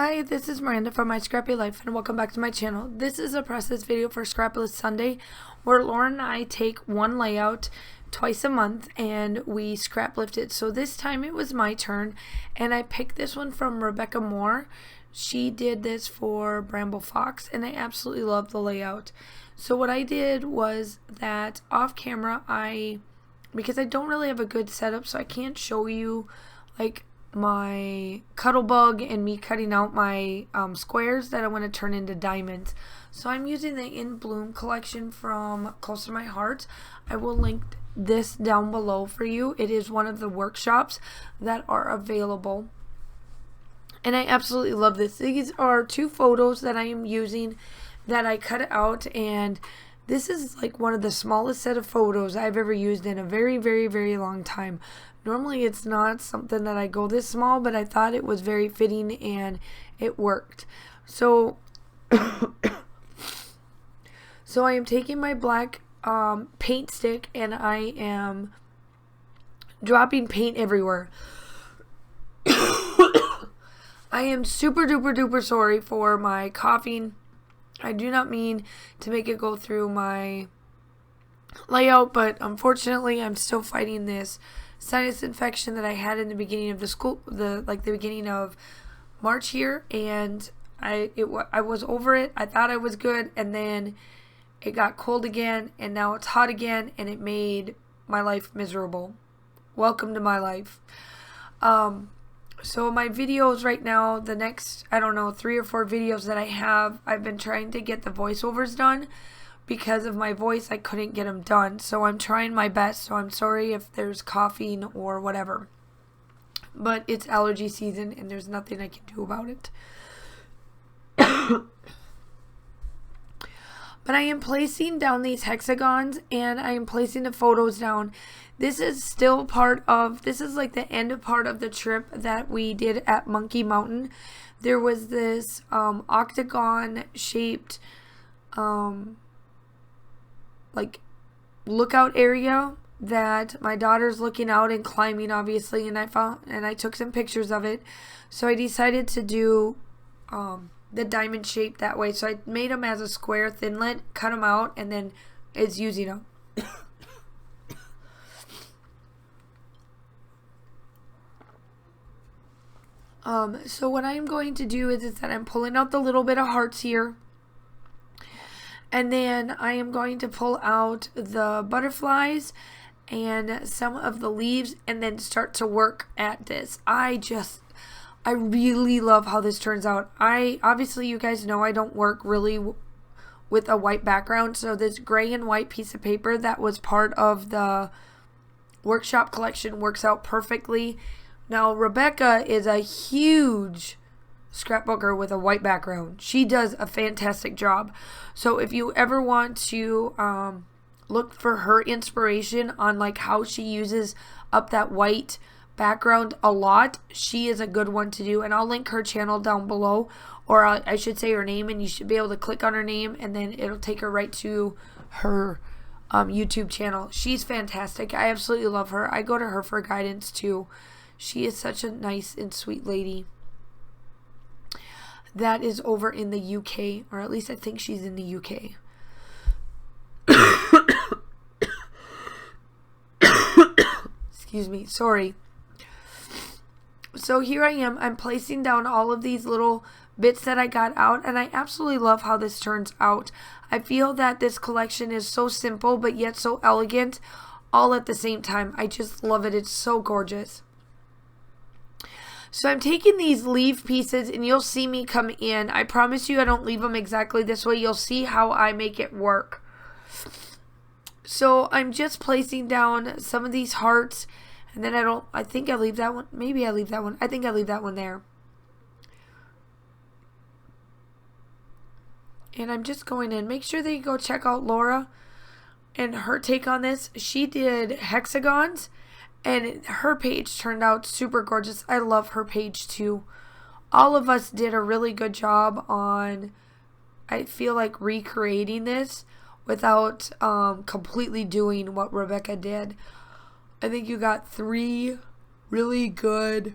Hi, this is Miranda from My Scrappy Life and welcome back to my channel. This is a process video for Scraplist Sunday where Laura and I take one layout twice a month and we scrap lift it. So this time it was my turn and I picked this one from Rebecca Moore. She did this for Bramble Fox and I absolutely love the layout. So what I did was that off camera because I don't really have a good setup, so I can't show you like my cuddle bug and me cutting out my squares that I want to turn into diamonds. So I'm using the In Bloom collection from Close to My Heart. I will link this down below for you. It is one of the workshops that are available. And I absolutely love this. These are two photos that I am using that I cut out, and this is like one of the smallest set of photos I've ever used in a very, very, very long time. Normally it's not something that I go this small, but I thought it was very fitting and it worked. So so I am taking my black paint stick and I am dropping paint everywhere. I am super duper duper sorry for my coughing. I do not mean to make it go through my layout, but unfortunately I'm still fighting this sinus infection that I had in the beginning of the beginning of March here, and I was over it. I thought I was good, and then it got cold again, and now it's hot again, and it made my life miserable. Welcome to my life. So my videos right now, the next, I don't know, 3 or 4 videos that I have, I've been trying to get the voiceovers done. Because of my voice, I couldn't get them done. So I'm trying my best. So I'm sorry if there's coughing or whatever. But it's allergy season and there's nothing I can do about it. But I am placing down these hexagons and I am placing the photos down. This is still this is like the end part of the trip that we did at Monkey Mountain. There was this octagon shaped like lookout area that my daughter's looking out and climbing, obviously, and I took some pictures of it. So I decided to do the diamond shape that way. So I made them as a square thinlet, cut them out, and then it's using them. So what I'm going to do is that I'm pulling out the little bit of hearts here. And then I am going to pull out the butterflies and some of the leaves and then start to work at this. I really love how this turns out. Obviously you guys know I don't work really with a white background. So this gray and white piece of paper that was part of the workshop collection works out perfectly. Now Rebecca is a huge scrapbooker with a white background. She does a fantastic job. So if you ever want to look for her inspiration on like how she uses up that white background a lot, she is a good one to do, and I'll link her channel down below, or I should say her name, and you should be able to click on her name and then it'll take her right to her YouTube channel. She's fantastic. I absolutely love her. I go to her for guidance too. She is such a nice and sweet lady. That is over in the UK, or at least I think she's in the UK. Excuse me, sorry. So here I am. I'm placing down all of these little bits that I got out, and I absolutely love how this turns out. I feel that this collection is so simple, but yet so elegant, all at the same time. I just love it. It's so gorgeous. So I'm taking these leaf pieces and you'll see me come in. I promise you I don't leave them exactly this way. You'll see how I make it work. So I'm just placing down some of these hearts, and then I think I leave that one. Maybe I leave that one. I think I leave that one there. And I'm just going in. Make sure that you go check out Laura and her take on this. She did hexagons. And her page turned out super gorgeous. I love her page too. All of us did a really good job on, I feel like, recreating this without completely doing what Rebecca did. I think you got 3 really good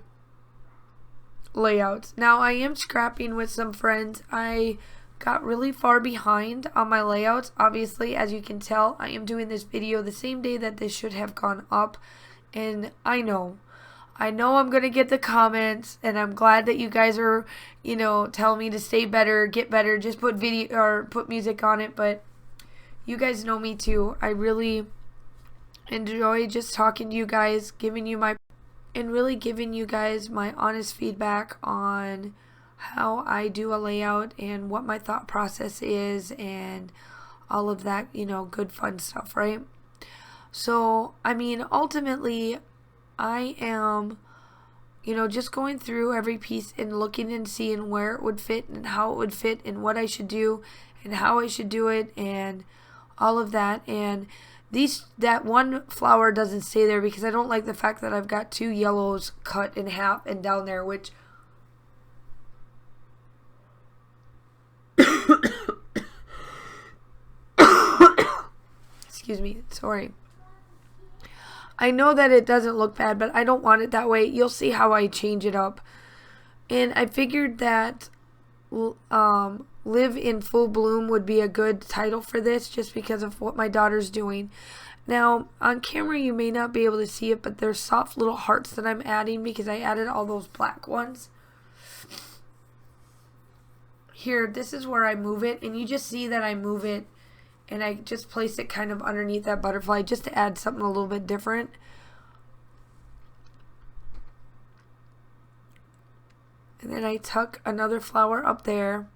layouts. Now I am scrapping with some friends. I got really far behind on my layouts. Obviously, as you can tell, I am doing this video the same day that this should have gone up, and I know I'm gonna get the comments, and I'm glad that you guys are, you know, telling me to stay better, get better, just put video or put music on it. But you guys know me too. I really enjoy just talking to you guys, giving you my honest feedback on how I do a layout and what my thought process is and all of that, you know, good fun stuff, right? So, I mean, ultimately, I am, you know, just going through every piece and looking and seeing where it would fit and how it would fit and what I should do and how I should do it and all of that. And that one flower doesn't stay there because I don't like the fact that I've got 2 yellows cut in half and down there, which excuse me, sorry. I know that it doesn't look bad, but I don't want it that way. You'll see how I change it up. And I figured that Live in Full Bloom would be a good title for this just because of what my daughter's doing. Now, on camera you may not be able to see it, but there's soft little hearts that I'm adding because I added all those black ones. Here, this is where I move it, and you just see that I move it, and I just place it kind of underneath that butterfly just to add something a little bit different. And then I tuck another flower up there.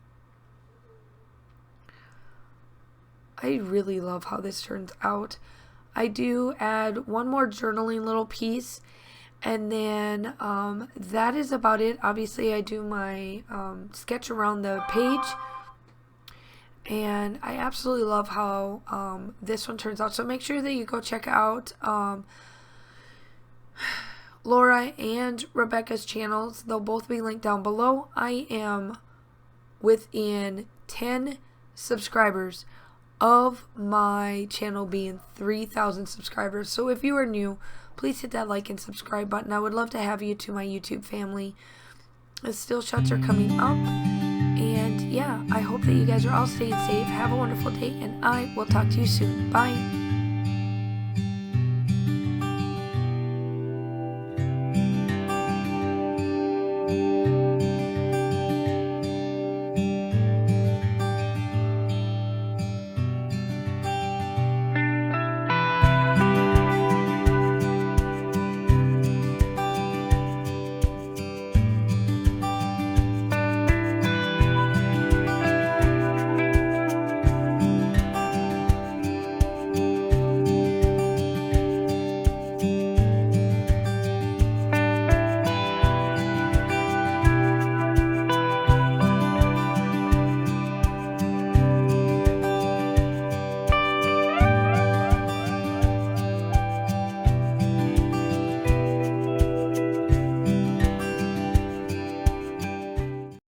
I really love how this turns out. I do add one more journaling little piece, and then that is about it. Obviously, I do my sketch around the page, and I absolutely love how this one turns out. So make sure that you go check out Laura and Rebecca's channels. They'll both be linked down below. I am within 10 subscribers of my channel being 3,000 subscribers. So if you are new, please hit that like and subscribe button. I would love to have you to my YouTube family. The still shots are coming up. And yeah, I hope that you guys are all staying safe. Have a wonderful day, and I will talk to you soon. Bye.